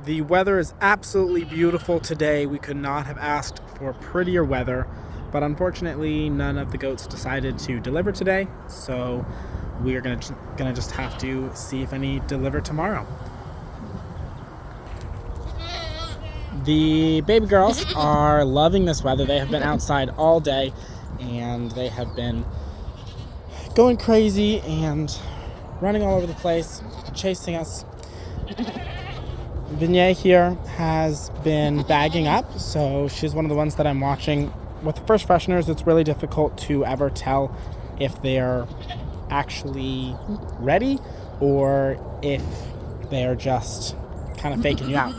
The weather is absolutely beautiful today. We could not have asked for prettier weather, but unfortunately none of the goats decided to deliver today, so we're gonna just have to see if any deliver tomorrow. The baby girls are loving this weather. They have been outside all day and they have been going crazy and running all over the place, chasing us. Vignette here has been bagging up, so she's one of the ones that I'm watching. With the first fresheners, it's really difficult to ever tell if they're actually ready or if they're just kind of faking you out.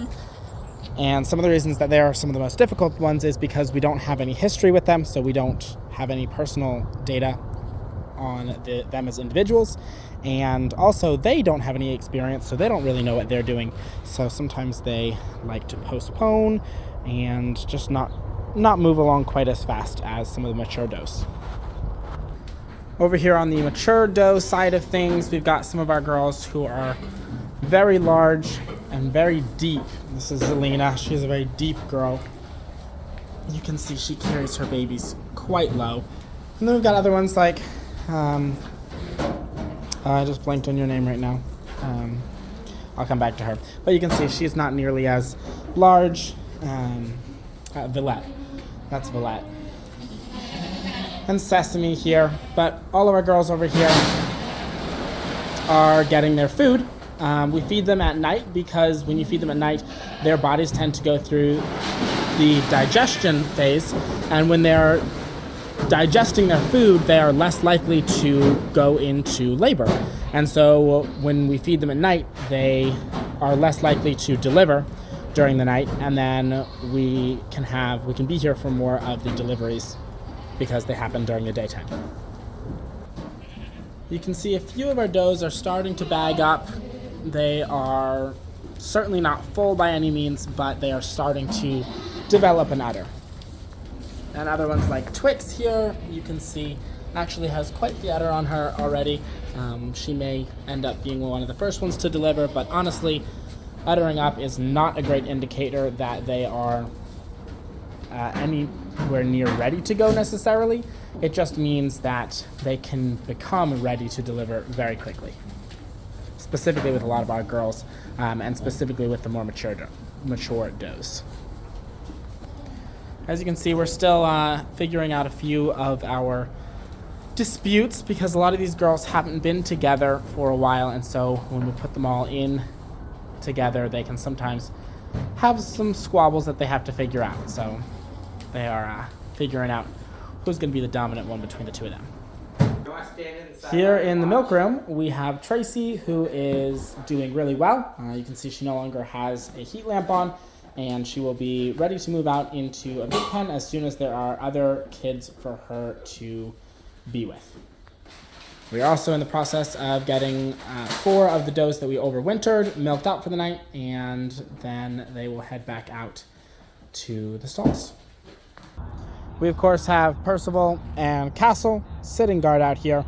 And some of the reasons that they are some of the most difficult ones is because we don't have any history with them, so we don't have any personal data on them as individuals, and also they don't have any experience, so they don't really know what they're doing, so sometimes they like to postpone and just not move along quite as fast as some of the mature does. Over here on the mature doe side of things, we've got some of our girls who are very large and very deep. This is Zelina. She's a very deep girl. You can see she carries her babies quite low. And then we've got other ones like I just blanked on your name right now. I'll come back to her. But you can see she's not nearly as large. Villette. That's Villette. And Sesame here. But all of our girls over here are getting their food. We feed them at night because when you feed them at night, their bodies tend to go through the digestion phase. And when they're digesting their food, they are less likely to go into labor. And so when we feed them at night, they are less likely to deliver during the night, and then we can be here for more of the deliveries because they happen during the daytime. You can see a few of our does are starting to bag up. They are certainly not full by any means, but they are starting to develop an udder. And other ones like Twix here, you can see, actually has quite the udder on her already. She may end up being one of the first ones to deliver, but honestly, uddering up is not a great indicator that they are anywhere near ready to go necessarily. It just means that they can become ready to deliver very quickly, specifically with a lot of our girls, and specifically with the more mature does. As you can see, we're still figuring out a few of our disputes because a lot of these girls haven't been together for a while, and so when we put them all in together, they can sometimes have some squabbles that they have to figure out. So they are figuring out who's going to be the dominant one between the two of them. Here in the milk room, we have Tracy, who is doing really well. You can see she no longer has a heat lamp on, and she will be ready to move out into a big pen as soon as there are other kids for her to be with. We are also in the process of getting 4 of the does that we overwintered milked out for the night, and then they will head back out to the stalls. We of course have Percival and Castle sitting guard out here,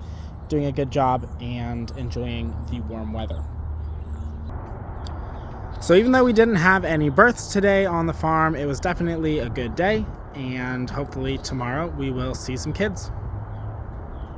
doing a good job and enjoying the warm weather. So even though we didn't have any births today on the farm, it was definitely a good day, and hopefully tomorrow we will see some kids.